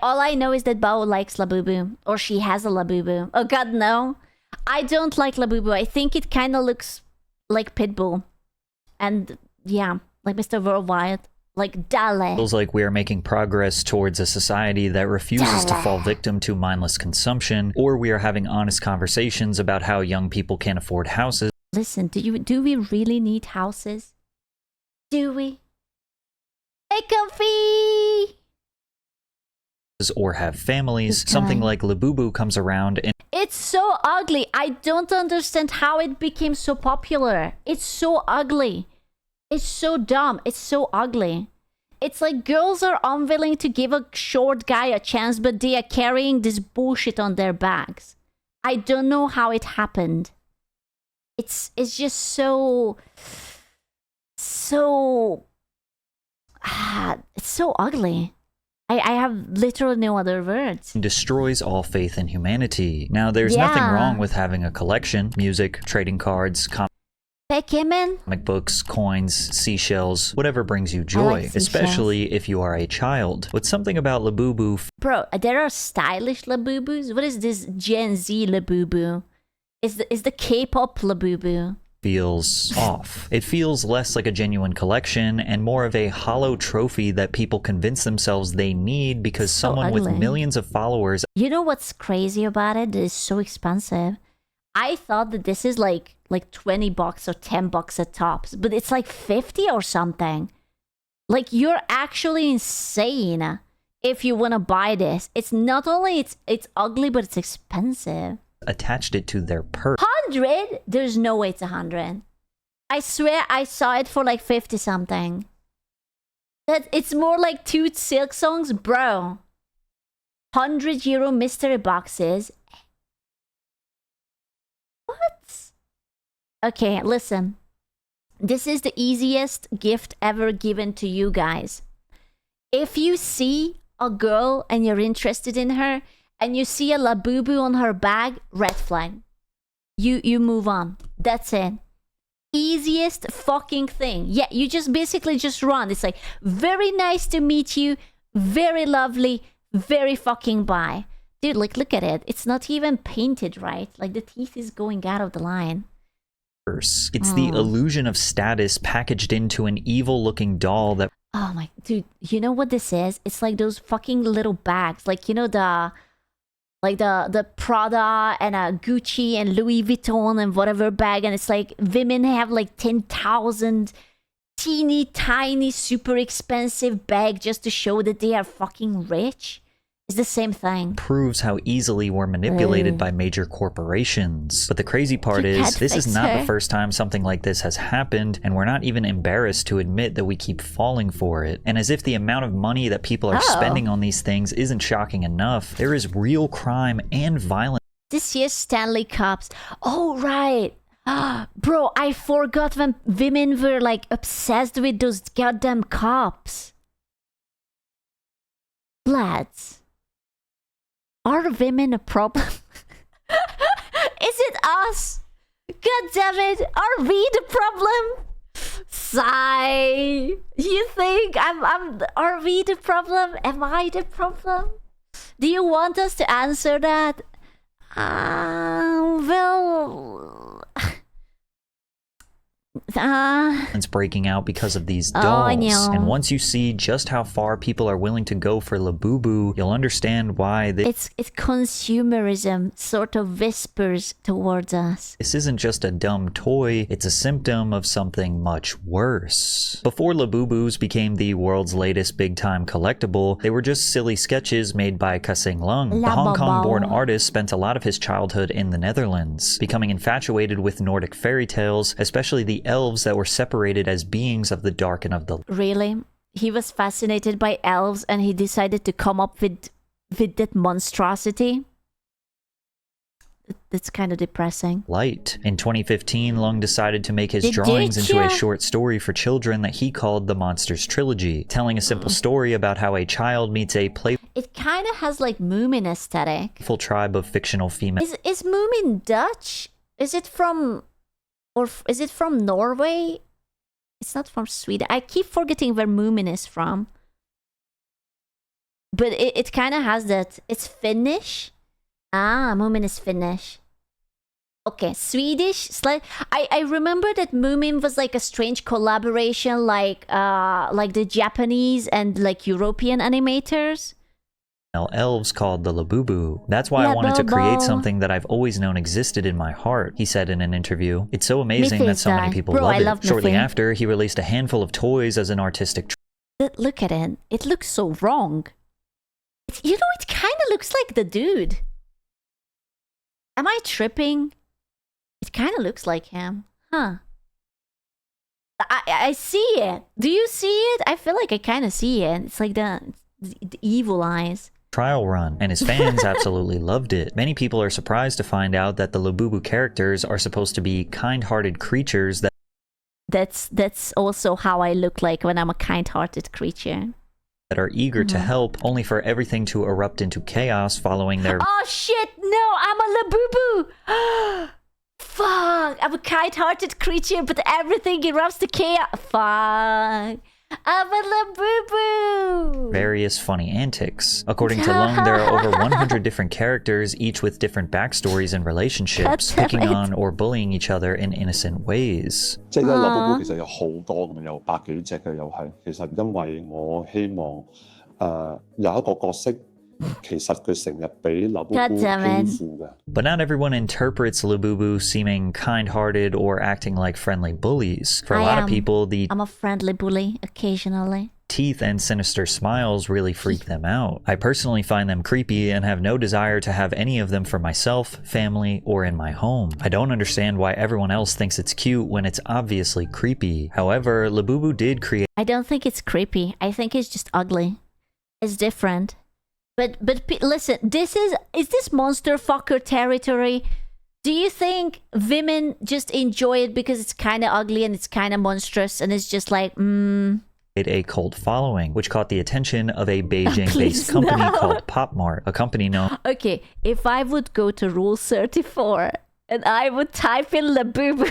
All I know is that Bao likes Labubu, or she has a Labubu. Oh God, no! I don't like Labubu. I think it kind of looks like Pitbull, and yeah, like Mr. Worldwide, like Dale. Feels like we are making progress towards a society that refuses to fall victim to mindless consumption, or we are having honest conversations about how young people can't afford houses. Listen, do we really need houses? Do we? Hey, comfy! Or have families. Something like Labubu comes around and it's so ugly. I don't understand how it became so popular. It's so ugly. It's so dumb. It's so ugly. It's like girls are unwilling to give a short guy a chance, but they are carrying this bullshit on their backs. I don't know how it happened. It's just so it's so ugly. I have literally no other words. Destroys all faith in humanity. Now, there's nothing wrong with having a collection: music, trading cards, comic books, coins, seashells, whatever brings you joy, especially if you are a child. But something about Labubu... Bro, there are stylish Labubus? What is this Gen Z Labubu? Is the K-pop Labubu? Feels off. It feels less like a genuine collection and more of a hollow trophy that people convince themselves they need because someone with millions of followers... You know what's crazy about it? It's so expensive. I thought that this is like $20 or $10 at tops, but it's like 50 or something. Like, you're actually insane if you want to buy this. It's not only it's ugly, but it's expensive. Attached it to their purse. 100? There's no way it's 100. I swear I saw it for like 50 something. That it's more like 2 silk songs, bro. €100 mystery boxes. What? Okay, listen. This is the easiest gift ever given to you guys. If you see a girl and you're interested in her, and you see a Labubu on her bag, red flag. You move on. That's it. Easiest fucking thing. Yeah, you just basically just run. It's like, very nice to meet you. Very lovely. Very fucking bye. Dude, like, look at it. It's not even painted right. Like, the teeth is going out of the line. It's the illusion of status packaged into an evil-looking doll that... Oh my... Dude, you know what this is? It's like those fucking little bags. Like, you know, the Prada and Gucci and Louis Vuitton and whatever bag, and it's like women have like 10,000 teeny tiny super expensive bag just to show that they are fucking rich. It's the same thing. Proves how easily we're manipulated by major corporations. But the crazy part is, this is not the first time something like this has happened, and we're not even embarrassed to admit that we keep falling for it. And as if the amount of money that people are spending on these things isn't shocking enough, there is real crime and violence. This year's Stanley Cups. Oh, right. Bro, I forgot when women were like obsessed with those goddamn cups. Lads. Are women a problem? Is it us? God damn it! Are we the problem? Sigh. You think are we the problem? Am I the problem? Do you want us to answer that? Well... It's breaking out because of these dolls. And once you see just how far people are willing to go for Labubu, you'll understand why it's consumerism sort of whispers towards us. This isn't just a dumb toy, it's a symptom of something much worse. Before Labubus became the world's latest big-time collectible, they were just silly sketches made by Kasing Lung. The Hong Kong-born artist spent a lot of his childhood in the Netherlands, becoming infatuated with Nordic fairy tales, especially the elves that were separated as beings of the dark and of the... Really? He was fascinated by elves and he decided to come up with that monstrosity? That's kind of depressing. Light. In 2015, Lung decided to make his drawings into a short story for children that he called the Monsters Trilogy, telling a simple story about how a child meets a playful... It kind of has like Moomin aesthetic. ...tribe of fictional females. Is Moomin Dutch? Is it from... Or is it from Norway? It's not from Sweden. I keep forgetting where Moomin is from. But it kind of has that. It's Finnish. Ah, Moomin is Finnish. Okay, Swedish. I remember that Moomin was like a strange collaboration, like the Japanese and like European animators. Elves called the Labubu. That's why I wanted to create something that I've always known existed in my heart, he said in an interview. It's so amazing that so many people love it. Shortly after, he released a handful of toys as an artistic look at it. It looks so wrong. It kind of looks like the dude. Am I tripping? It kind of looks like him. Huh. I see it. Do you see it? I feel like I kind of see it. It's like the evil eyes. Trial run, and his fans absolutely loved it. Many people are surprised to find out that the Labubu characters are supposed to be kind-hearted creatures That's also how I look like when I'm a kind-hearted creature. That are eager to help, only for everything to erupt into chaos following their... Oh shit, no, I'm a Labubu! Fuck, I'm a kind-hearted creature, but everything erupts to chaos. Fuck. I'm a Labubu! Various funny antics. According to Lung, there are over 100 different characters, each with different backstories and relationships, picking on or bullying each other in innocent ways. 即係咧，Labubu 其實有好多咁樣，有百幾隻嘅又係。其實因為我希望有一個角色。But not everyone interprets Labubu seeming kind-hearted or acting like friendly bullies. For a lot of people, I'm a friendly bully occasionally. Teeth and sinister smiles really freak them out. I personally find them creepy and have no desire to have any of them for myself, family, or in my home. I don't understand why everyone else thinks it's cute when it's obviously creepy. However, Labubu did create... I don't think it's creepy. I think it's just ugly. It's different. But listen, is this monster fucker territory? Do you think women just enjoy it because it's kind of ugly and it's kind of monstrous and it's just like, a cult following, which caught the attention of a Beijing-based company called PopMart, a company known... Okay, if I would go to Rule 34 and I would type in Labubu...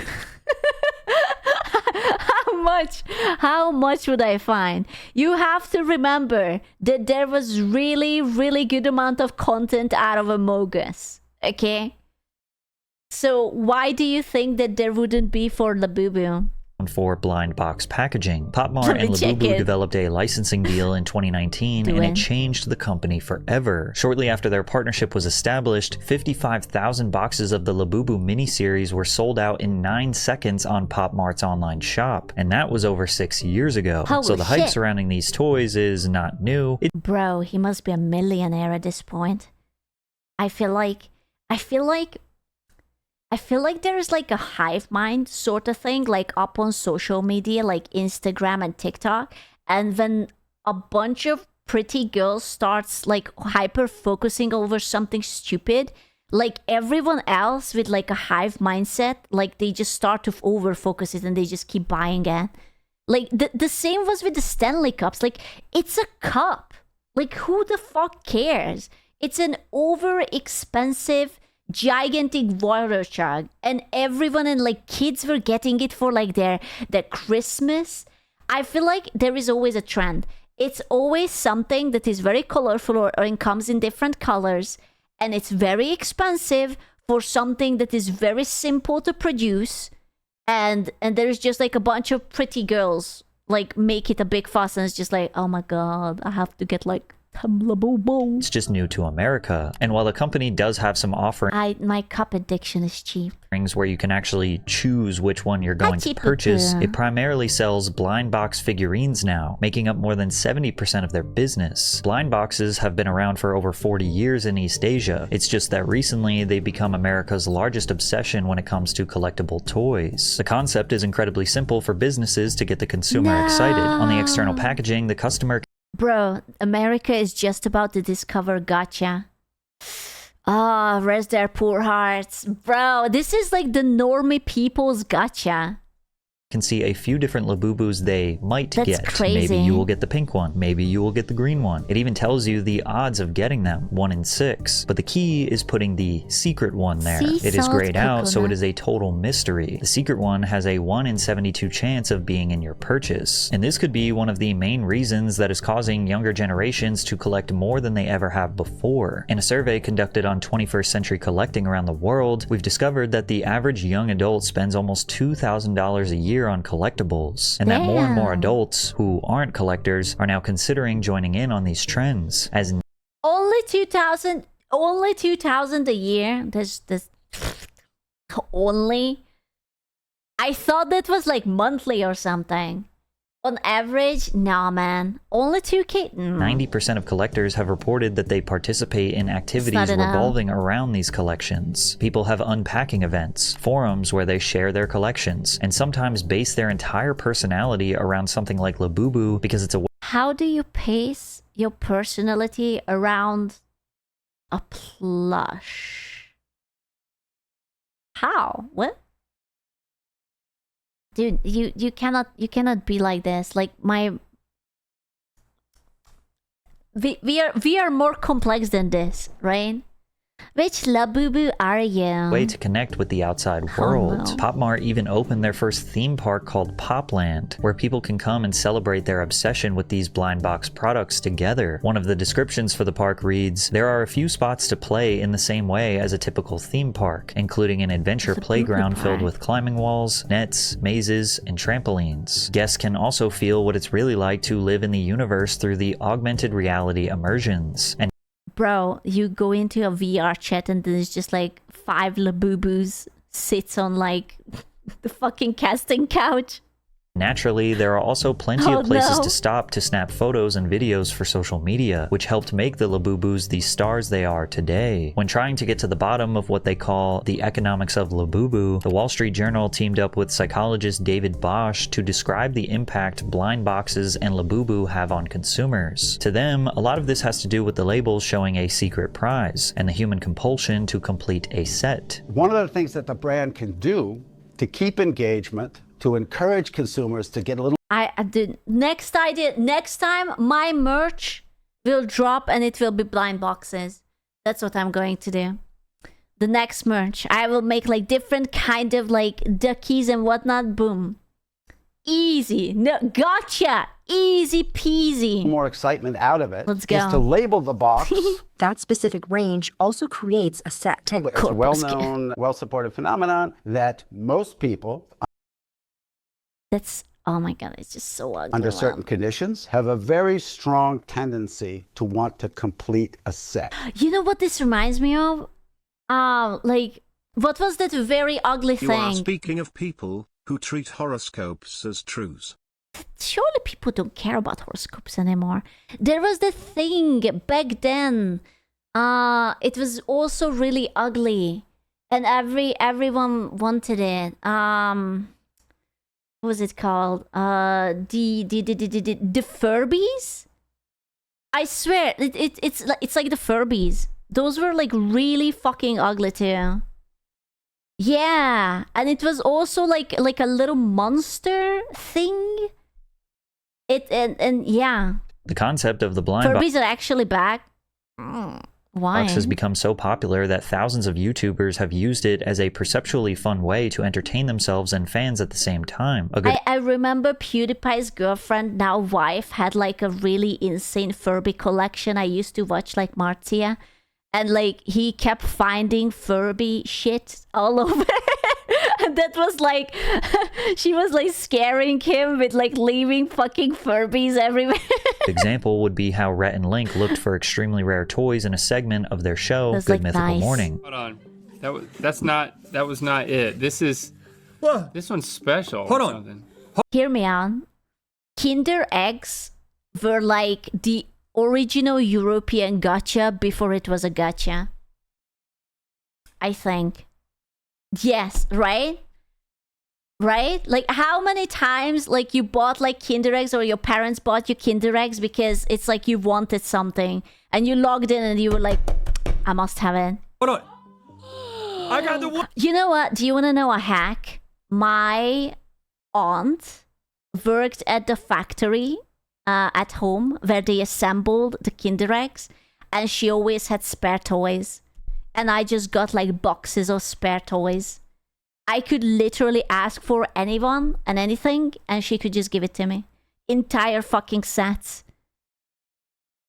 How much would I find? You have to remember that there was really good amount of content out of Among Us, okay? So why do you think that there wouldn't be for Labubu? For blind box packaging. PopMart and Labubu developed a licensing deal in 2019 and it changed the company forever. Shortly after their partnership was established, 55,000 boxes of the Labubu miniseries were sold out in 9 seconds on PopMart's online shop, and that was over 6 years ago. So the hype surrounding these toys is not new. Bro, he must be a millionaire at this point. I feel like there is like a hive mind sort of thing, like up on social media, like Instagram and TikTok. And when a bunch of pretty girls starts like hyper focusing over something stupid, like everyone else with like a hive mindset, like they just start to over focus it and they just keep buying it. Like the same was with the Stanley Cups. Like it's a cup. Like who the fuck cares? It's an over expensive gigantic water jug, and everyone and like kids were getting it for like their Christmas. I feel like there is always a trend. It's always something that is very colorful or it comes in different colors, and it's very expensive for something that is very simple to produce, and there's just like a bunch of pretty girls like make it a big fuss, and it's just like, oh my god, I have to get like it's just new to America. And while the company does have some offerings, my cup addiction is cheap. Where you can actually choose which one you're going to purchase, it primarily sells blind box figurines now, making up more than 70% of their business. Blind boxes have been around for over 40 years in East Asia. It's just that recently they've become America's largest obsession when it comes to collectible toys. The concept is incredibly simple for businesses to get the consumer excited. On the external packaging, the customer... Bro, America is just about to discover gacha. Ah, rest their poor hearts. Bro, this is like the normie people's gacha. can see a few different Labubus they might That's get. crazy. Maybe you will get the pink one. Maybe you will get the green one. It even tells you the odds of getting them, 1 in 6. But the key is putting the secret one there. Sea It is salt grayed out, so coconut. it is a total mystery. The secret one has a 1 in 72 chance of being in your purchase. And this could be one of the main reasons that is causing younger generations to collect more than they ever have before. In a survey conducted on 21st century collecting around the world, we've discovered that the average young adult spends almost $2,000 a year on collectibles, and that more and more Damn. adults who aren't collectors are now considering joining in on these trends, as Only 2,000 a year. There's only. I thought that was like monthly or something. On average, nah, man. Only 2K. 90% of collectors have reported that they participate in activities enough. revolving around these collections. People have unpacking events, forums where they share their collections, and sometimes base their entire personality around something like Labubu because it's a How do you pace your personality around a plush? How? What? Dude, you cannot be like this. Like we are more complex than this, right? Which Labubu are you? way to connect with the outside Oh, world. no. PopMart even opened their first theme park called Popland, where people can come and celebrate their obsession with these blind box products together. One of the descriptions for the park reads, "There are a few spots to play in the same way as a typical theme park, including an adventure It's a playground movie filled park. with climbing walls, nets, mazes, and trampolines. Guests can also feel what it's really like to live in the universe through the augmented reality immersions." And Bro, you go into a VR chat and there's just like 5 Labubus sits on like the fucking casting couch. naturally, there are also plenty Oh, of places no. to stop to snap photos and videos for social media, which helped make the Labubus the stars they are today. When trying to get to the bottom of what they call the economics of Labubu, the Wall Street Journal teamed up with psychologist David Bosch to describe the impact blind boxes and Labubu have on consumers. To them, a lot of this has to do with the labels showing a secret prize and the human compulsion to complete a set. One of the things that the brand can do to keep engagement, to encourage consumers to get a little I did next idea. Next time my merch will drop and it will be blind boxes. That's what I'm going to do. The next merch, I will make like different kind of like duckies and whatnot. Boom, easy. No, gotcha. Easy peasy. more excitement out of it, Let's is go. to label the box. That specific range also creates a set. It's a well-known, well-supported phenomenon that most people, That's, oh my god, it's just so ugly. under Wow. certain conditions, have a very strong tendency to want to complete a set. You know what this reminds me of? Like, what was that very ugly You are thing? speaking of people who treat horoscopes as truths. Surely people don't care about horoscopes anymore. There was the thing back then. It was also really ugly, and everyone wanted it. What was it called? The Furbies. I swear, it's like the Furbies. Those were like really fucking ugly too. Yeah, and it was also like a little monster thing. And yeah, The concept of the blind box Furbies are actually back. Why? has become so popular that thousands of YouTubers have used it as a perceptually fun way to entertain themselves and fans at the same time. A good I remember PewDiePie's girlfriend, now wife, had like a really insane Furby collection. I used to watch like Martia, and like he kept finding Furby shit all over. And that was like, she was like scaring him with like leaving fucking Furbies everywhere. example would be how Rhett and Link looked for extremely rare toys in a segment of their show, That's, Good like, Mythical nice. Morning. Hold on. That was not it. This one's special. Hold or on. something. Hear me out. Kinder Eggs were like the original European gacha before it was a gacha. I think. Yes, right? Right? Like how many times like you bought like Kinder Eggs, or your parents bought you Kinder Eggs because it's like you wanted something and you logged in and you were like, I must have it. Hold on. I got the one. You know what? Do you want to know a hack? My aunt worked at the factory at home where they assembled the Kinder eggs, and she always had spare toys. And I just got like boxes of spare toys. I could literally ask for anyone and anything, and she could just give it to me. Entire fucking sets.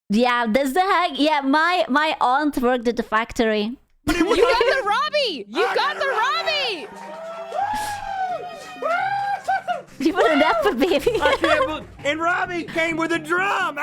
Yeah, that's the heck. Yeah, my aunt worked at the factory. You got the Robbie! You got the Robbie! You put an effort, baby. And Robbie came with a drum!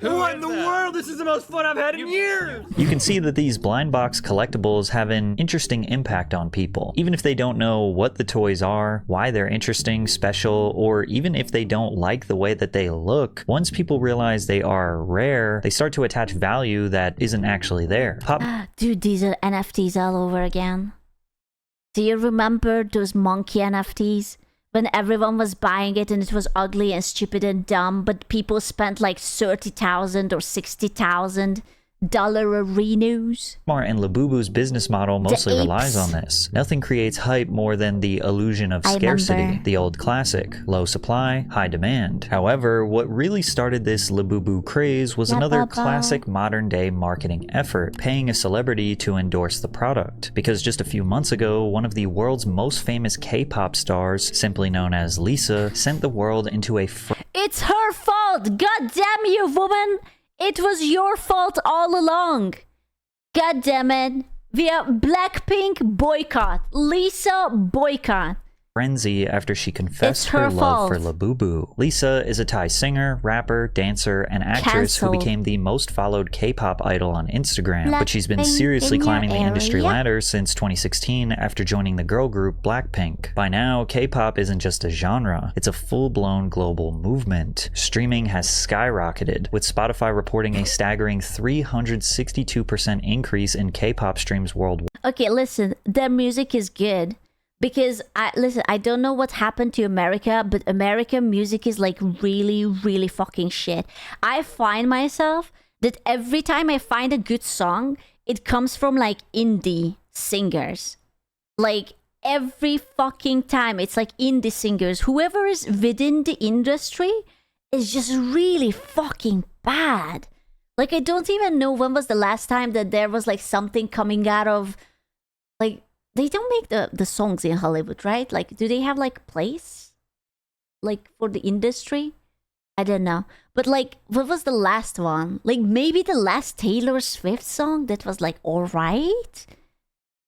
What in the world? This is the most fun I've had in years! You can see that these blind box collectibles have an interesting impact on people. Even if they don't know what the toys are, why they're interesting, special, or even if they don't like the way that they look, once people realize they are rare, they start to attach value that isn't actually there. Dude, these are NFTs all over again. Do you remember those monkey NFTs? When everyone was buying it and it was ugly and stupid and dumb, but people spent like $30,000 or $60,000 arenas. PopMart and Labubu's business model mostly relies on this. Nothing creates hype more than the illusion of scarcity, the old classic, low supply, high demand. However, what really started this Labubu craze was another classic modern day marketing effort, paying a celebrity to endorse the product. Because just a few months ago, one of the world's most famous K-pop stars, simply known as Lisa, sent the world into a It's her fault! God damn you, woman! It was your fault all along. God damn it. We are Blackpink boycott. Lisa boycott. frenzy after she confessed her love for Labubu. Lisa is a Thai singer, rapper, dancer, and actress who became the most followed K-pop idol on Instagram, but she's been seriously climbing the industry ladder since 2016 after joining the girl group Blackpink. By now, K-pop isn't just a genre, it's a full-blown global movement. Streaming has skyrocketed, with Spotify reporting a staggering 362% increase in K-pop streams worldwide. Okay, listen, their music is good. Because, I don't know what happened to America, but American music is like really, really fucking shit. I find myself that every time I find a good song, it comes from like indie singers. Like every fucking time, it's like indie singers. Whoever is within the industry is just really fucking bad. Like I don't even know when was the last time that there was like something coming out of like... They don't make the songs in Hollywood, right? Like, do they have, like, place? Like, for the industry? I don't know. But, like, what was the last one? Like, maybe the last Taylor Swift song that was, like, alright?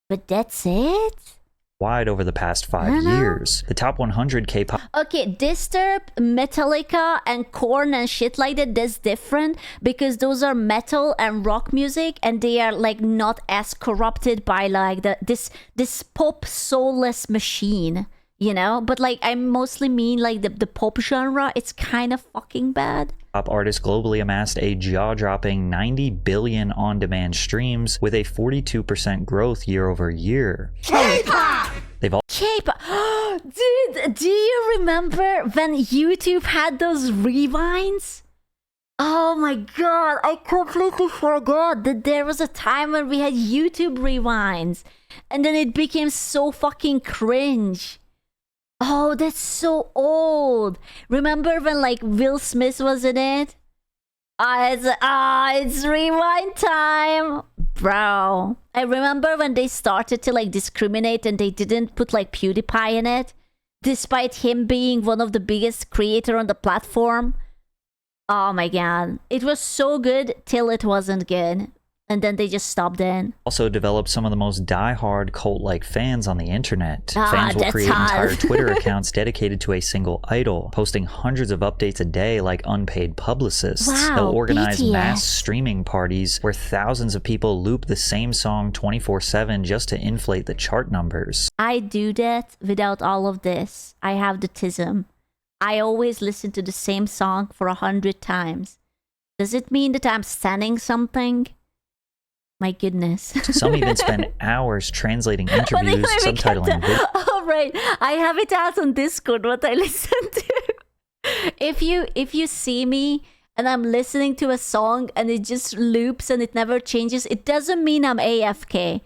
But that's it? Wide over the past 5 years. The top 100 K-pop... Okay, Disturbed, Metallica, and Korn and shit like that, that's different because those are metal and rock music and they are like not as corrupted by like this pop soulless machine, you know? But like I mostly mean like the pop genre, it's kind of fucking bad. Pop artists globally amassed a jaw-dropping 90 billion on-demand streams with a 42% growth year over year. K-pop! K-pop! Dude, do you remember when YouTube had those rewinds? Oh my god, I completely forgot that there was a time when we had YouTube rewinds. And then it became so fucking cringe. Oh, that's so old. Remember when like Will Smith was in it? It's rewind time. Bro. I remember when they started to like discriminate and they didn't put like PewDiePie in it. Despite him being one of the biggest creator on the platform. Oh my god. It was so good till it wasn't good. And then they just stopped in. Also developed some of the most die-hard cult-like fans on the internet. Fans will create entire Twitter accounts dedicated to a single idol, posting hundreds of updates a day like unpaid publicists. Wow, they'll organize BTS. mass streaming parties where thousands of people loop the same song 24/7 just to inflate the chart numbers. I do that without all of this. I have the tism. I always listen to the same song for 100 times. Does it mean that I'm standing something? My goodness. Some even spend hours translating interviews, subtitling videos. Oh, right. I have it out on Discord, what I listen to. If you see me and I'm listening to a song and it just loops and it never changes, it doesn't mean I'm AFK.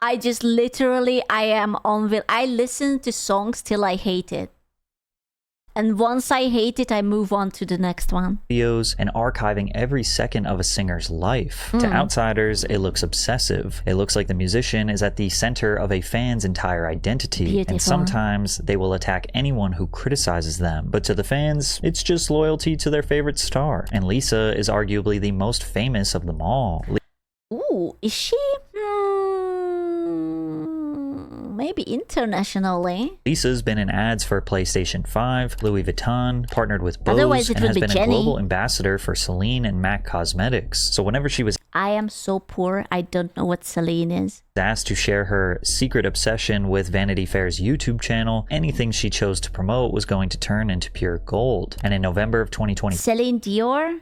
I just literally, I listen to songs till I hate it. And once I hate it, I move on to the next one. Videos and archiving every second of a singer's life. To outsiders, it looks obsessive. It looks like the musician is at the center of a fan's entire identity. Beautiful. And sometimes they will attack anyone who criticizes them. But to the fans, it's just loyalty to their favorite star. And Lisa is arguably the most famous of them all. Ooh, is she? Maybe internationally. Lisa's been in ads for PlayStation 5, Louis Vuitton, partnered with Bose, Otherwise it and would has be been a Jenny. global ambassador for Celine and MAC Cosmetics. So whenever she was I am so poor, I don't know what Celine is. asked to share her secret obsession with Vanity Fair's YouTube channel, anything she chose to promote was going to turn into pure gold. And in November of 2020, Celine Dior?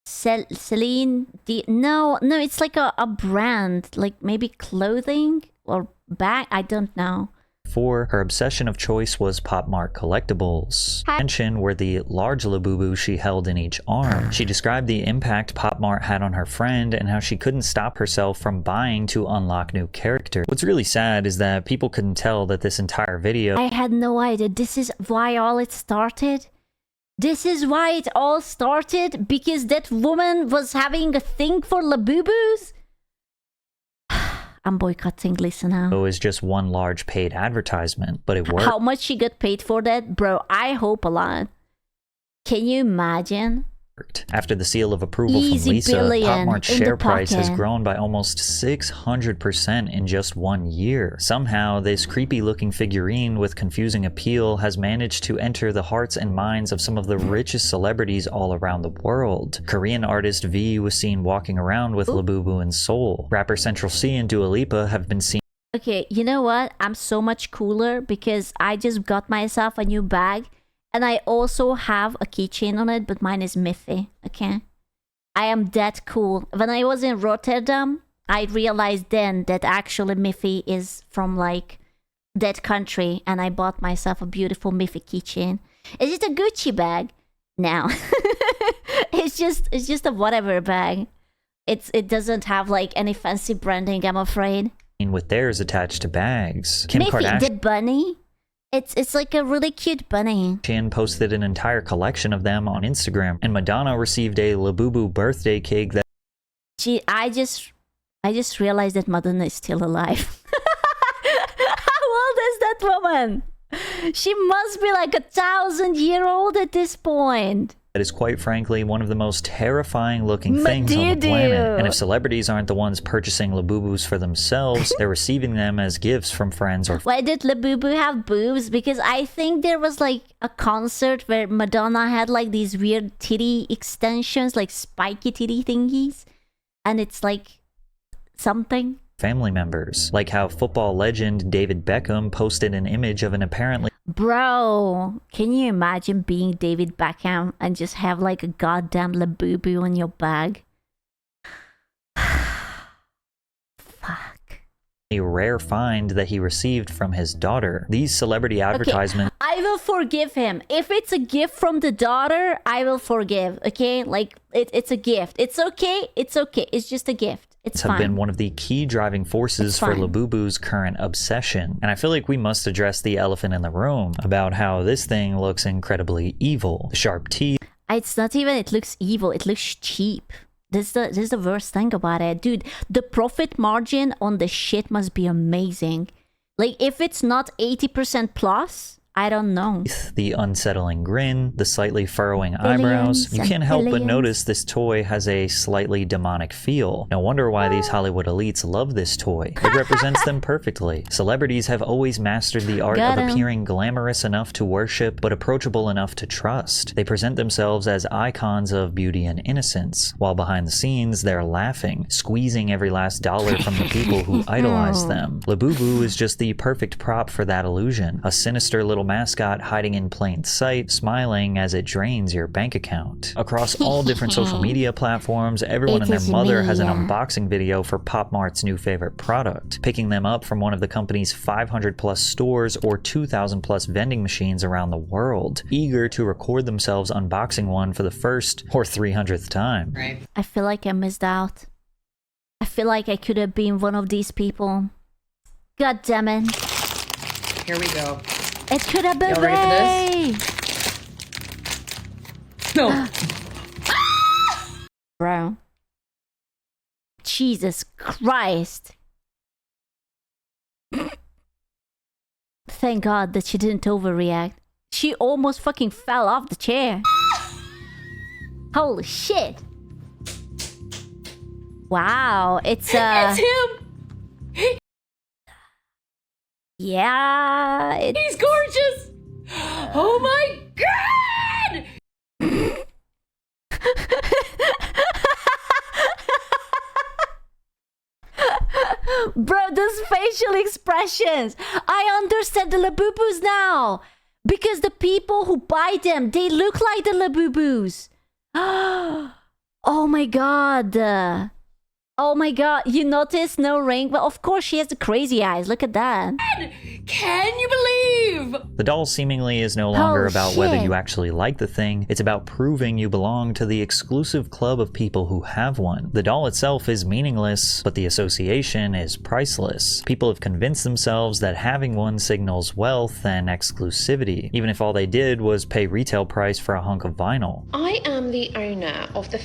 Celine Dior? No, it's like a brand, like maybe clothing or bag. I don't know. her obsession of choice was PopMart collectibles. Mention were the large Labubu she held in each arm. She described the impact PopMart had on her friend and how she couldn't stop herself from buying to unlock new characters. What's really sad is that people couldn't tell that this entire video I had no idea. This is why all it started. This is why it all started, because that woman was having a thing for Labubus. I'm boycotting Lisa now. is just one large paid advertisement, but it worked. How much she got paid for that? Bro, I hope a lot. Can you imagine? After the seal of approval Easy from Lisa, billion PopMart's in the share price has pocket. grown by almost 600% in just 1 year. Somehow, this creepy-looking figurine with confusing appeal has managed to enter the hearts and minds of some of the richest celebrities all around the world. Korean artist V was seen walking around with Labubu in Seoul. Rapper Central C and Dua Lipa have been seen Okay, you know what? I'm so much cooler because I just got myself a new bag. And I also have a keychain on it, but mine is Miffy, okay? I am that cool. When I was in Rotterdam, I realized then that actually Miffy is from like that country, and I bought myself a beautiful Miffy keychain. Is it a Gucci bag? No. it's just a whatever bag. It doesn't have like any fancy branding, I'm afraid. with theirs attached to bags. Kim Miffy, Kardashian the bunny? It's like a really cute bunny. posted an entire collection of them on Instagram, and Madonna received a Labubu birthday cake that I just realized that Madonna is still alive. How old is that woman? She must be like 1,000-year-old at this point. is quite frankly one of the most terrifying looking things on the planet. And if celebrities aren't the ones purchasing Labubus for themselves, they're receiving them as gifts from friends or Why did Labubu have boobs? Because I think there was like a concert where Madonna had like these weird titty extensions, like spiky titty thingies. And it's like something. family members. Like how football legend David Beckham posted an image of an apparently Bro, can you imagine being David Beckham and just have like a goddamn Labubu in your bag? Fuck. a rare find that he received from his daughter. These celebrity advertisements I will forgive him. If it's a gift from the daughter, I will forgive, okay? Like, it's a gift. It's okay. It's okay. It's just a gift. It's have fine. been one of the key driving forces It's for fine. Labubu's current obsession. And I feel like we must address the elephant in the room about how this thing looks incredibly evil. The sharp teeth, It's not even it looks evil. It looks cheap. This is the worst thing about it. Dude, the profit margin on the shit must be amazing. Like, if it's not 80% plus, I don't know. the unsettling grin, the slightly furrowing eyebrows. You and can't help but billions. notice this toy has a slightly demonic feel. No wonder why these Hollywood elites love this toy. It represents them perfectly. Celebrities have always mastered the art Got of 'em. appearing glamorous enough to worship, but approachable enough to trust. They present themselves as icons of beauty and innocence, while behind the scenes they're laughing, squeezing every last dollar from the people who idolize them. Labubu is just the perfect prop for that illusion. A sinister little mascot hiding in plain sight, smiling as it drains your bank account. Across all different social media platforms, everyone It and their is mother me, has an yeah. unboxing video for PopMart's new favorite product, picking them up from one of the company's 500 plus stores or 2,000 plus vending machines around the world, eager to record themselves unboxing one for the first or 300th time. I feel like I missed out. I feel like I could have been one of these people. God damn it. Here we go. It could have been Y'all ready for No. Bro. Jesus Christ. Thank God that she didn't overreact. She almost fucking fell off the chair. Holy shit. Wow, it's It's him. Yeah, He's gorgeous. Oh my god. Bro, those facial expressions. I understand the Labubus now. Because the people who buy them, they look like the Labubus. Oh my god. Oh my god. You notice no ring? But of course she has the crazy eyes. Look at that. Can you believe? The doll seemingly is no longer Oh, about whether shit. you actually like the thing, it's about proving you belong to the exclusive club of people who have one. The doll itself is meaningless, but the association is priceless. People have convinced themselves that having one signals wealth and exclusivity, even if all they did was pay retail price for a hunk of vinyl. I am the owner of the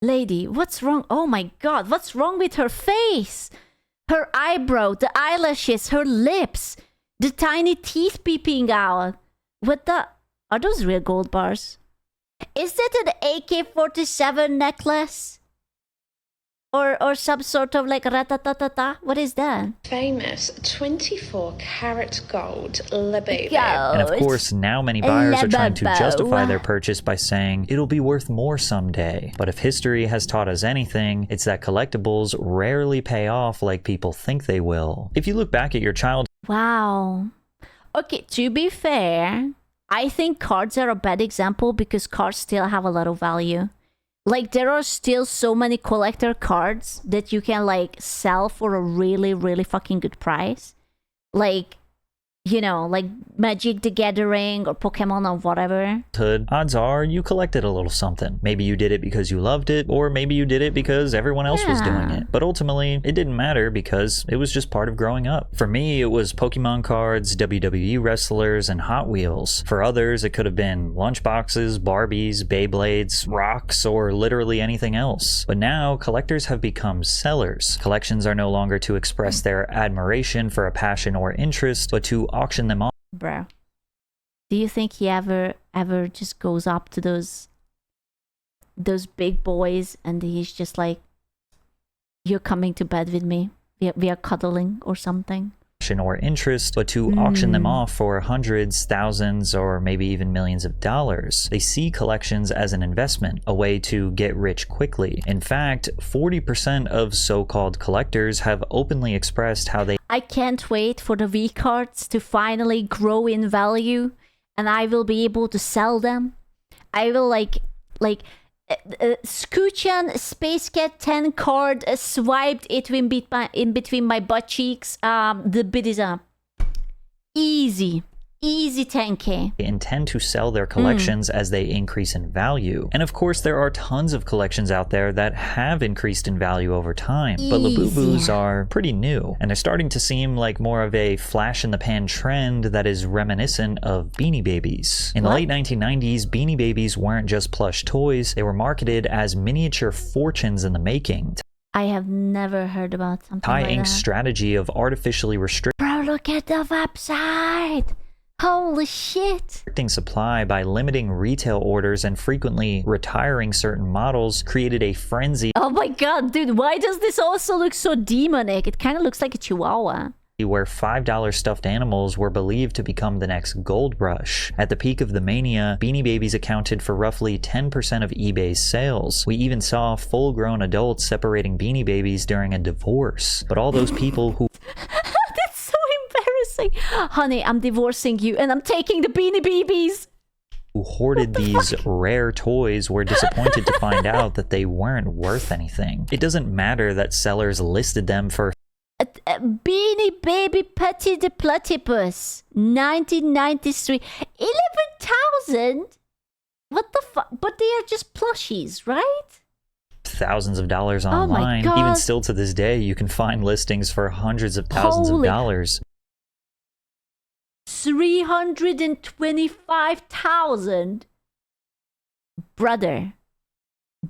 Lady, what's wrong? Oh my god, what's wrong with her face? Her eyebrow, the eyelashes, her lips, the tiny teeth peeping out. What the? Are those real gold bars? Is that an AK-47 necklace? Or some sort of like ratatatata? What is that? famous 24-carat gold Labubu. And of course, now many buyers are trying to Labubu. justify their purchase by saying it'll be worth more someday. But if history has taught us anything, it's that collectibles rarely pay off like people think they will. If you look back at your childhood, Wow. Okay, to be fair, I think cards are a bad example because cards still have a lot of value. Like, there are still so many collector cards that you can, like, sell for a really, really fucking good price. Like, you know, like Magic the Gathering or Pokemon or whatever. odds are you collected a little something. Maybe you did it because you loved it, or maybe you did it because everyone else was doing Yeah. it. But ultimately, it didn't matter because it was just part of growing up. For me, it was Pokemon cards, WWE wrestlers, and Hot Wheels. For others, it could have been lunchboxes, Barbies, Beyblades, rocks, or literally anything else. But now, collectors have become sellers. Collections are no longer to express their admiration for a passion or interest, but to auction them off. Bro. Do you think he ever just goes up to those big boys and he's just like, you're coming to bed with me? We are cuddling or something? Or interest, but to auction them off for hundreds, thousands, or maybe even millions of dollars. They see collections as an investment, a way to get rich quickly. In fact, 40% of so-called collectors have openly expressed how they I can't wait for the V cards to finally grow in value and I will be able to sell them. I will Scooch-an Space Cat 10 card swiped it in between my butt cheeks. The bid is up. Easy 10k. intend to sell their collections as they increase in value. And of course, there are tons of collections out there that have increased in value over time. But Labubus are pretty new, and they're starting to seem like more of a flash-in-the-pan trend that is reminiscent of Beanie Babies. In the late 1990s, Beanie Babies weren't just plush toys, they were marketed as miniature fortunes in the making. I have never heard about something High like Inc.'s that. strategy of artificially Bro, look at the website. Holy shit. restricting supply by limiting retail orders and frequently retiring certain models created a frenzy Oh my god, dude, why does this also look so demonic? It kind of looks like a chihuahua. where $5 stuffed animals were believed to become the next gold rush. At the peak of the mania, Beanie Babies accounted for roughly 10% of eBay's sales. We even saw full-grown adults separating Beanie Babies during a divorce. But all those people who That's so embarrassing. Honey, I'm divorcing you and I'm taking the Beanie Babies. hoarded these rare toys were disappointed to find out that they weren't worth anything. It doesn't matter that sellers listed them for Beanie Baby Patty the Platypus, 1993. 11,000? What the fuck? But they are just plushies, right? thousands of dollars Oh my online. God. Even still to this day, you can find listings for hundreds of thousands of dollars. 325,000.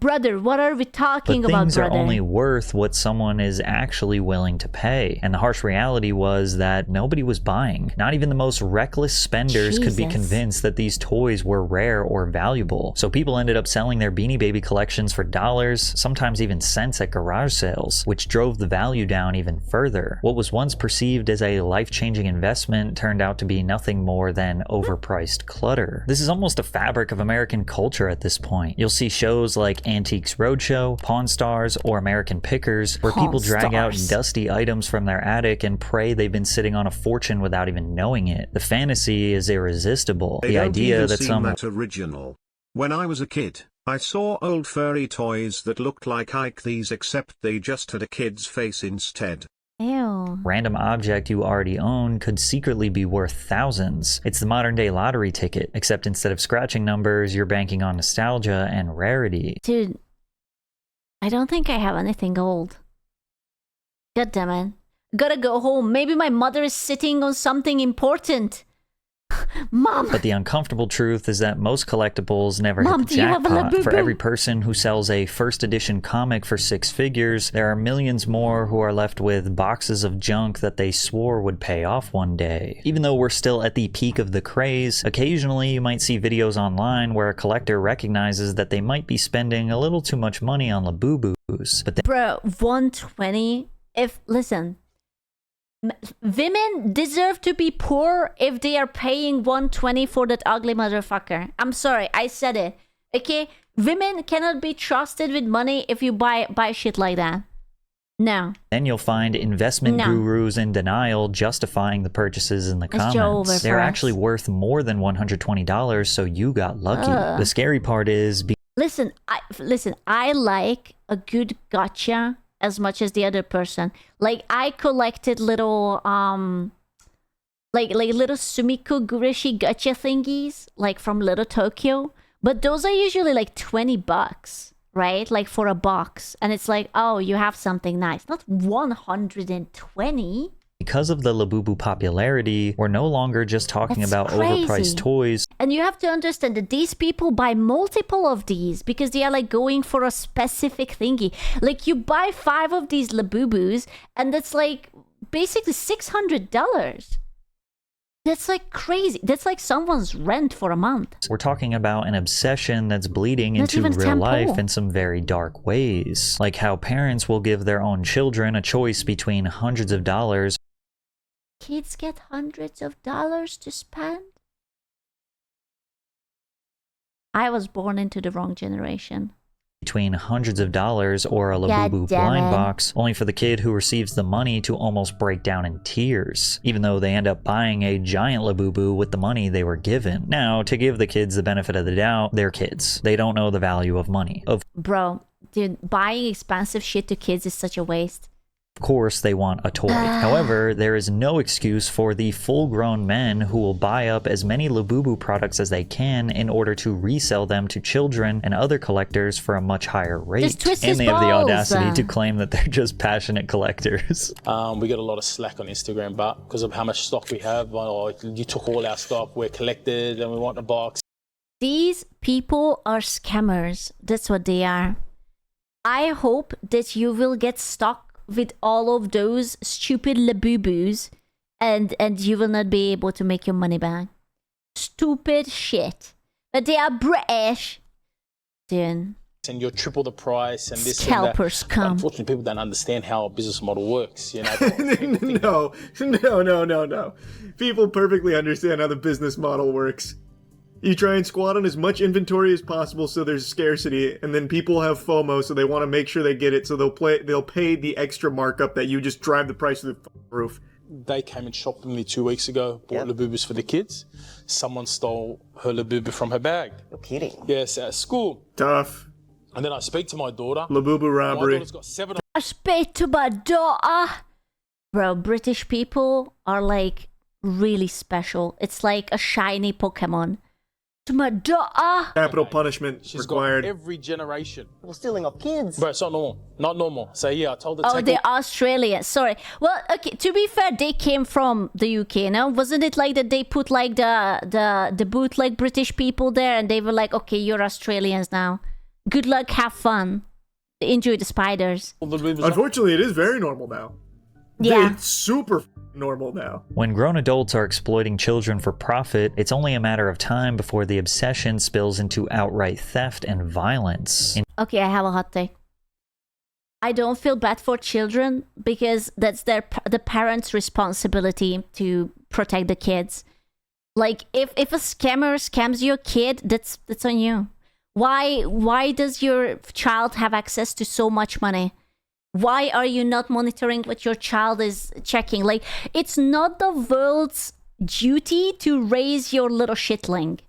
Brother, what are we talking But about, things brother? are only worth what someone is actually willing to pay. And the harsh reality was that nobody was buying. Not even the most reckless spenders could be Jesus. convinced that these toys were rare or valuable. So people ended up selling their Beanie Baby collections for dollars, sometimes even cents at garage sales, which drove the value down even further. What was once perceived as a life-changing investment turned out to be nothing more than overpriced clutter. This is almost a fabric of American culture at this point. You'll see shows like Antiques Roadshow, Pawn Stars, or American Pickers, where Pawn people drag out Stars. dusty items from their attic and pray they've been sitting on a fortune without even knowing it. The fantasy is irresistible. They The don't idea even that seem some that original. When I was a kid, I saw old furry toys that looked like Ike these, except they just had a kid's face instead. Ew. random object you already own could secretly be worth thousands. It's the modern day lottery ticket, except instead of scratching numbers, you're banking on nostalgia and rarity. Dude, I don't think I have anything gold. God damn it. Gotta go home. Maybe my mother is sitting on something important. Mom! But the uncomfortable truth is that most collectibles never Mom, hit the do you have a jackpot. For Labubu? every person who sells a first edition comic for 6 figures, there are millions more who are left with boxes of junk that they swore would pay off one day. Even though we're still at the peak of the craze, occasionally you might see videos online where a collector recognizes that they might be spending a little too much money on Labubus. But Bro, 120? Listen, women deserve to be poor if they are paying 120 for that ugly motherfucker. I'm sorry, I said it. Okay? Women cannot be trusted with money if you buy shit like that. No. then you'll find investment No. gurus in denial justifying the purchases in the It's Joe comments. over They're for us. actually worth more than $120, so you got lucky. Ugh. The scary part is Listen, I like a good gotcha as much as the other person. Like, I collected little like little Sumiko Gurishi gotcha thingies, like from Little Tokyo, but those are usually like $20, right? Like for a box, and it's like, oh, you have something nice. Not 120. because of the Labubu popularity, we're no longer just talking That's about crazy. overpriced toys. And you have to understand that these people buy multiple of these because they are like going for a specific thingy. Like, you buy 5 of these Labubus, and that's like basically $600. That's like crazy. That's like someone's rent for a month. We're talking about an obsession that's bleeding Not into even real life temple. in some very dark ways. Like how parents will give their own children a choice between hundreds of dollars Kids get hundreds of dollars to spend. I was born into the wrong generation. or a Labubu God damn blind it. box, only for the kid who receives the money to almost break down in tears, even though they end up buying a giant Labubu with the money they were given. Now, to give the kids the benefit of the doubt, they're kids. They don't know the value of money. Of Bro, dude, buying expensive shit to kids is such a waste. course, they want a toy. However, there is no excuse for the full-grown men who will buy up as many Labubu products as they can in order to resell them to children and other collectors for a much higher rate. Just twist and his they have the balls. audacity to claim that they're just passionate collectors. We get a lot of slack on Instagram, but because of how much stock we have, oh, you took all our stock, we're collected, and we want a box. These people are scammers. That's what they are. I hope that you will get stuck with all of those stupid Labubus, and you will not be able to make your money back. Stupid shit. But they are British. Dude. And you're triple the price, and this Scalpers and that. come. Unfortunately, people don't understand how a business model works. You know, No. People perfectly understand how the business model works. You try and squat on as much inventory as possible so there's scarcity, and then people have FOMO, so they want to make sure they get it, so they'll pay the extra markup that you just drive the price to the roof. they came and shopped with me 2 weeks ago, bought Labubus for the kids. Someone stole her Labubu from her bag. You're kidding. Yes, at school. Tough. And then I speak to my daughter. Labubu robbery. My daughter's got 7. I speak to my daughter. Bro, British people are like really special. It's like a shiny Pokemon. To my daughter. Capital punishment She's required. got every generation. Well, stealing of kids. Bro, it's not normal. Not normal. So yeah, I told her Oh, take they're Australian. Sorry. Well, okay. To be fair, they came from the UK. No, wasn't it like that? They put like the bootleg British people there, and they were like, "Okay, you're Australians now. Good luck. Have fun. Enjoy the spiders." Unfortunately, it is very normal now. Yeah. It's super normal now. When grown adults are exploiting children for profit, it's only a matter of time before the obsession spills into outright theft and violence. Okay, I have a hot take. I don't feel bad for children because that's the parents' responsibility to protect the kids. Like if a scammer scams your kid, that's on you. Why does your child have access to so much money? Why are you not monitoring what your child is checking? Like, it's not the world's duty to raise your little shitling.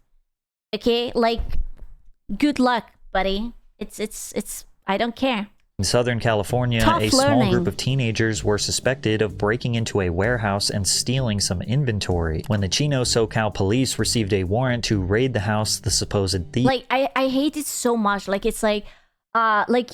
Okay? Like, good luck, buddy. It's I don't care. In Southern California, a small group of teenagers were suspected of breaking into a warehouse and stealing some inventory. When the Chino SoCal police received a warrant to raid the house, the supposed thief... Like, I hate it so much. Like, it's like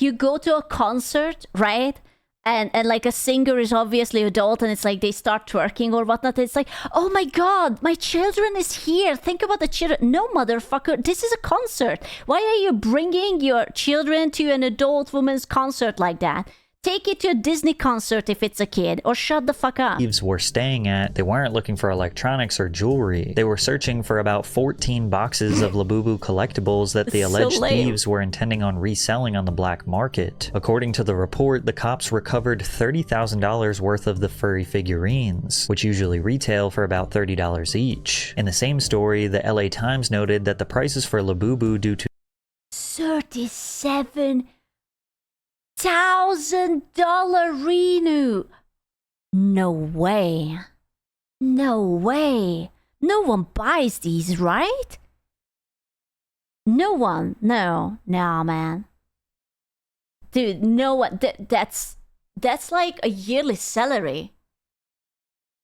you go to a concert, right? And like a singer is obviously adult and it's like they start twerking or whatnot. It's like, oh my God, my children is here. Think about the children. No, motherfucker, this is a concert. Why are you bringing your children to an adult woman's concert like that? Take it to a Disney concert if it's a kid, or shut the fuck up. Thieves were staying at, they weren't looking for electronics or jewelry. They were searching for about 14 boxes of Labubu collectibles that the alleged thieves were intending on reselling on the black market. According to the report, the cops recovered $30,000 worth of the furry figurines, which usually retail for about $30 each. In the same story, the LA Times noted that the prices for Labubu due to $37,000 renew. No way. No way. No one buys these, right? No one. No, man. Dude, no one. That's like a yearly salary.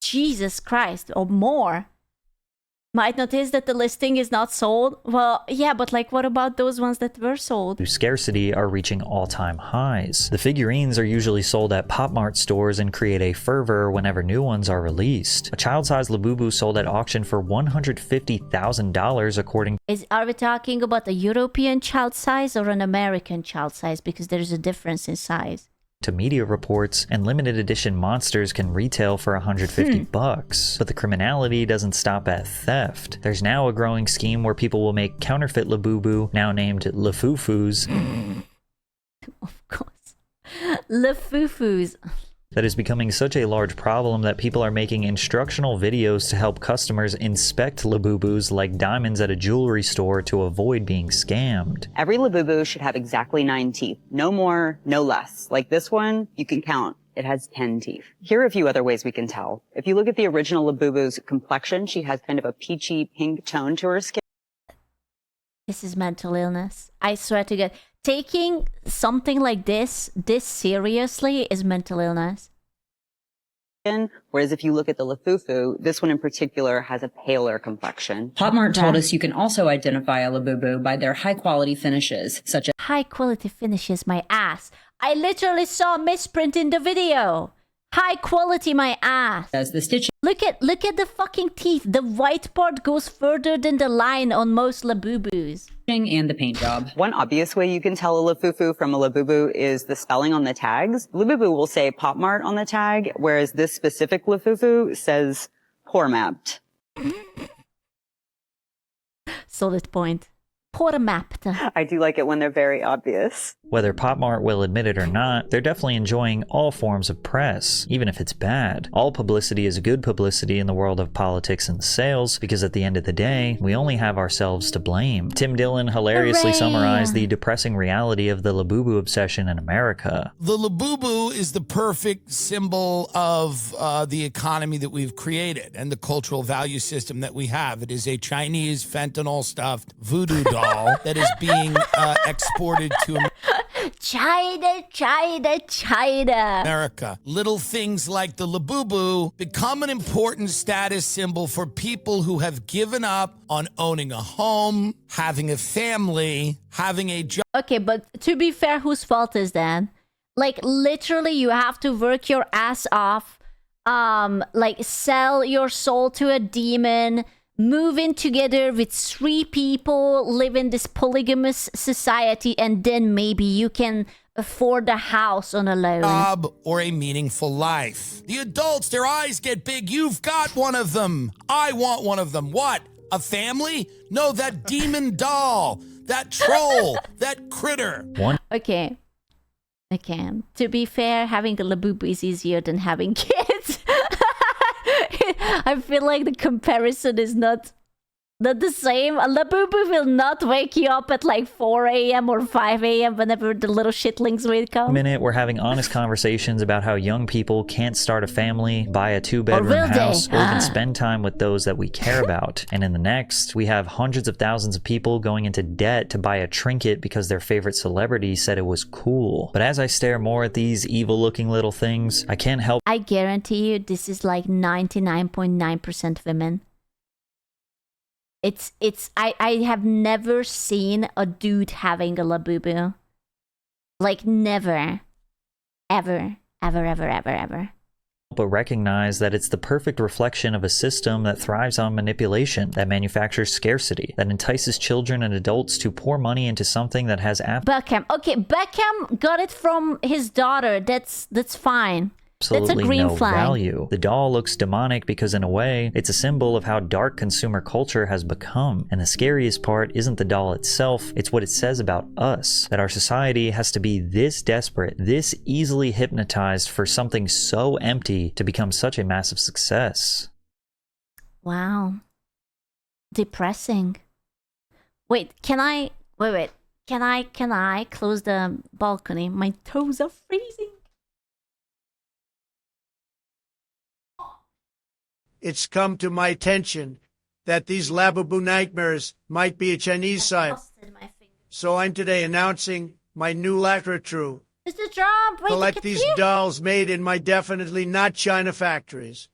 Jesus Christ, or more. Might notice that the listing is not sold. Well, yeah, but like, what about those ones that were sold? Scarcity are reaching all-time highs. The figurines are usually sold at PopMart stores and create a fervor whenever new ones are released. A child-sized Labubu sold at auction for $150,000 according. Are we talking about a European child size or an American child size? Because there's a difference in size. To media reports, and limited edition monsters can retail for $150. But the criminality doesn't stop at theft. There's now a growing scheme where people will make counterfeit Labubu, now named Lafufus. Of course. Lafufus. That is becoming such a large problem that people are making instructional videos to help customers inspect Labubus like diamonds at a jewelry store to avoid being scammed. Every Labubu should have exactly 9 teeth. No more, no less. Like this one, you can count. It has 10 teeth. Here are a few other ways we can tell. If you look at the original Labubu's complexion, she has kind of a peachy pink tone to her skin. This is mental illness. I swear to God. Taking something like this seriously is mental illness. Whereas if you look at the Lafufu, this one in particular has a paler complexion. PopMart told us you can also identify a Labubu by their high-quality finishes, such as... High-quality finishes, my ass. I literally saw a misprint in the video. High quality, my ass. As the stitching. Look at the fucking teeth. The white part goes further than the line on most Labubus. And the paint job. One obvious way you can tell a Lafufu from a Labubu is the spelling on the tags. Labubu will say PopMart on the tag, whereas this specific Lafufu says poor mapped. Solid point. Poor mapped. I do like it when they're very obvious. Whether PopMart will admit it or not, they're definitely enjoying all forms of press, even if it's bad. All publicity is good publicity in the world of politics and sales, because at the end of the day, we only have ourselves to blame. Tim Dillon hilariously summarized the depressing reality of the Labubu obsession in America. The Labubu is the perfect symbol of the economy that we've created and the cultural value system that we have. It is a Chinese fentanyl-stuffed voodoo doll that is being exported to America. China, China, China. America. Little things like the Labubu become an important status symbol for people who have given up on owning a home, having a family, having a job. Okay, but to be fair, whose fault is that? Like, literally, you have to work your ass off, like, sell your soul to a demon, move in together with 3 people, live in this polygamous society, and then maybe you can afford a house on a loan. Job or a meaningful life. The adults, their eyes get big. You've got one of them. I want one of them. What? A family? No, that demon doll, that troll, that critter. Okay. To be fair, having a Labubu is easier than having kids. I feel like the comparison is not the same. A Labubu will not wake you up at like 4 a.m. or 5 a.m. whenever the little shitlings will come. Minute, we're having honest conversations about how young people can't start a family, buy a 2-bedroom house, or even spend time with those that we care about. And in the next, we have hundreds of thousands of people going into debt to buy a trinket because their favorite celebrity said it was cool. But as I stare more at these evil-looking little things, I can't help. I guarantee you this is like 99.9% women. I have never seen a dude having a Labubu. Like, never. Ever. But recognize that it's the perfect reflection of a system that thrives on manipulation, that manufactures scarcity, that entices children and adults to pour money into something that has Beckham. Okay, Beckham got it from his daughter. That's fine. absolutely That's a green no flag. value. The doll looks demonic because in a way, it's a symbol of how dark consumer culture has become. And the scariest part isn't the doll itself, it's what it says about us. That our society has to be this desperate, this easily hypnotized for something so empty to become such a massive success. Wow. Depressing. Wait, can I close the balcony? My toes are freezing. It's come to my attention that these Labubu nightmares might be a Chinese site. So I'm today announcing my new lacquer true. Mr. Trump, wait, collect these dolls made in my definitely not China factories.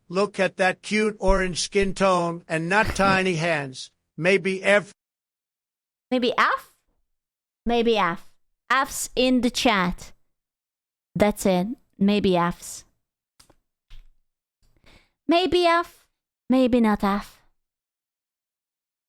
Look at that cute orange skin tone and not tiny hands. Maybe F. Maybe F? Maybe F. F's in the chat. That's it. Maybe F's. Maybe F. Maybe not F.